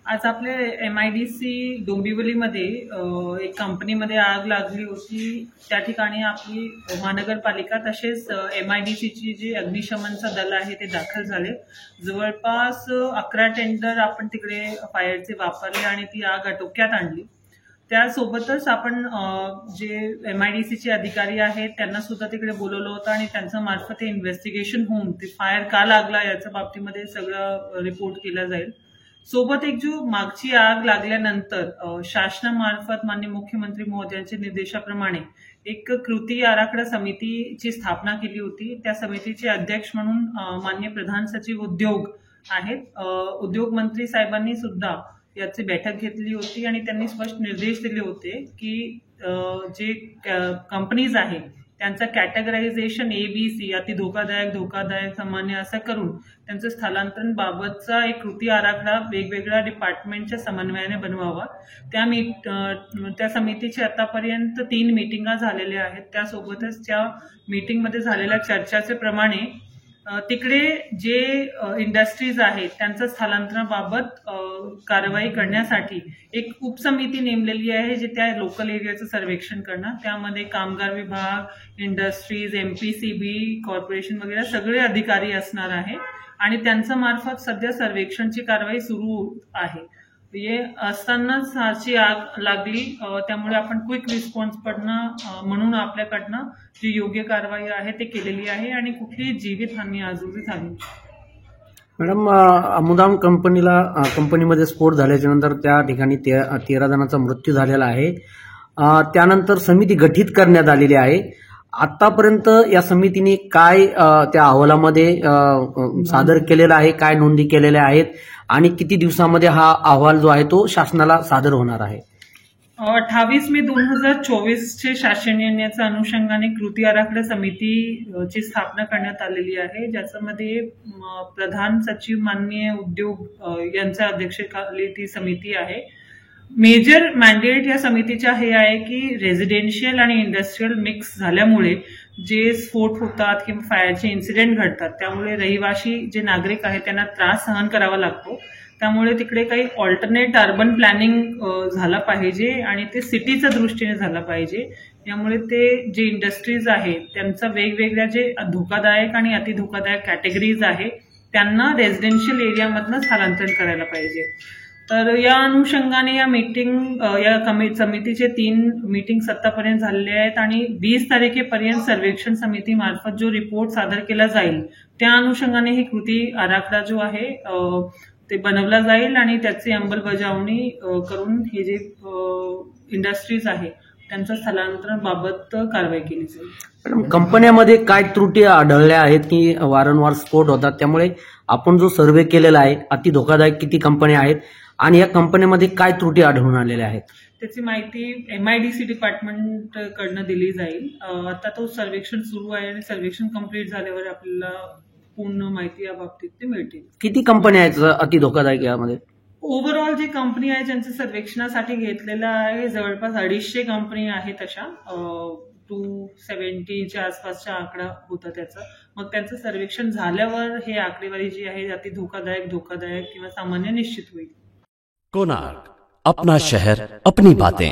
आज आपल्या MIDC डोंबिवलीमध्ये एक कंपनीमध्ये आग लागली होती. त्या ठिकाणी आपली महानगरपालिका तसेच MIDCची जी अग्निशमनचं दल आहे ते दाखल झाले. जवळपास 11 टेंडर आपण तिकडे फायरचे वापरले आणि ती आग आटोक्यात आणली. त्यासोबतच आपण जे MIDCचे अधिकारी आहेत त्यांना सुद्धा तिकडे बोलवलं होतं आणि त्यांच्या मार्फत हे इन्व्हेस्टिगेशन होऊन ते फायर का लागला याच्या बाबतीमध्ये सगळं रिपोर्ट केला जाईल. सोबत एक जो मागची आग लागल्यानंतर शासनामार्फत माननीय मुख्यमंत्री महोदयांच्या निर्देशाप्रमाणे एक कृती आराखडा समितीची स्थापना केली होती. त्या समितीचे अध्यक्ष म्हणून माननीय प्रधान सचिव उद्योग आहेत. उद्योग मंत्री साहेबांनी सुद्धा याची बैठक घेतली होती आणि त्यांनी स्पष्ट निर्देश दिले होते की जे कंपनीज आहेत त्यांचं कॅटेगरायझेशन ABC अति धोकादायक, सामान्य असं करून त्यांचं स्थलांतरण बाबतचा एक कृती आराखडा वेगवेगळ्या डिपार्टमेंटच्या समन्वयाने बनवावा. त्या समितीची आतापर्यंत 3 मीटिंगा झालेल्या आहेत. त्यासोबतच त्या मीटिंगमध्ये झालेल्या चर्चाचे प्रमाणे तिकडे जे इंडस्ट्रीज आहेत त्यांचं स्थलांतरणाबाबत कारवाई करण्यासाठी एक उपसमिती नेमलेली आहे जे त्या लोकल एरियाचं सर्वेक्षण करणार. त्यामध्ये कामगार विभाग, इंडस्ट्रीज, MPCB, कॉर्पोरेशन वगैरे सगळे अधिकारी असणार आहे आणि त्यांच्या मार्फत सध्या सर्वेक्षणची कारवाई सुरू आहे. हे असतानाच ह्याची आग लागली, त्यामुळे आपण क्विक रिस्पॉन्स म्हणून आपल्याकडनं जी योग्य कारवाई आहे ते केलेली आहे आणि कुठलीही जीवितहानी आजूबाजू झाली. मॅडम, अमुदाम कंपनीमध्ये स्फोट झाल्याच्या नंतर त्या ठिकाणी 13 जणांचा मृत्यू झालेला आहे. त्यानंतर समिती गठीत करण्यात आलेली आहे. आतापर्यंत या समितीने काय त्या अहवालामध्ये सादर केलेला आहे, काय नोंदी केलेल्या आहेत आणि किती दिवसामध्ये हा अहवाल जो आहे तो शासनाला सादर होणार आहे? 28 मे 2024 शासन निर्णयाच्या अनुषंगाने कृती आराखडा समितीची स्थापना करण्यात आलेली आहे, ज्याच्यामध्ये प्रधान सचिव माननीय उद्योग यांच्या अध्यक्षतेखाली ती समिती आहे. मेजर मॅन्डेट या समितीचा हे आहे की रेझिडेन्शियल आणि इंडस्ट्रीयल मिक्स झाल्यामुळे जे स्फोट होतात किंवा फायरचे इन्सिडेंट घडतात त्यामुळे रहिवासी जे नागरिक आहेत त्यांना त्रास सहन करावा लागतो. त्यामुळे तिकडे काही ऑल्टरनेट अर्बन प्लॅनिंग झाला पाहिजे आणि ते सिटीच्या दृष्टीने झालं पाहिजे. त्यामुळे ते जे इंडस्ट्रीज आहेत त्यांचा वेगवेगळ्या जे धोकादायक आणि अतिधोकादायक कॅटेगरीज आहे त्यांना रेझिडेन्शियल एरियामधनं स्थलांतरण करायला पाहिजे. तर या अनुषंगाने या समितीचे 3 मीटिंग आतापर्यंत झालेले आहेत आणि 20 तारखेपर्यंत सर्वेक्षण समिती मार्फत जो रिपोर्ट सादर केला जाईल त्या अनुषंगाने ही कृती आराखडा जो आहे ते बनवला जाईल आणि त्याची अंमलबजावणी करून हे जे इंडस्ट्रीज आहे त्यांचं स्थलांतरणाबाबत कारवाई केली जाईल. कंपन्यांमध्ये काय त्रुटी आढळल्या आहेत की वारंवार स्फोट होतात, त्यामुळे आपण जो सर्व्हे केलेला आहे अति धोकादायक किती कंपन्या आहेत आणि या कंपन्यांमध्ये काय त्रुटी आढळून आलेल्या आहेत त्याची माहिती MIDC डिपार्टमेंट कडनं दिली जाईल. आता तो सर्वेक्षण सुरू आहे आणि सर्वेक्षण कंप्लीट झाल्यावर आपल्याला पूर्ण माहिती या बाबतीत ते मिळतील. किती कंपन्या आहेत अति धोकादायक यामध्ये? ओव्हरऑल जी कंपनी आहे ज्यांचं सर्वेक्षणासाठी घेतलेलं आहे जवळपास 250 कंपनी आहेत. अशा 270च्या आसपासचा आकडा होता त्याचा. मग त्यांचं सर्वेक्षण झाल्यावर हे आकडेवारी जी आहे अति धोकादायक किंवा सामान्य निश्चित होईल. कोणार्क, अपना शहर अपनी बातें.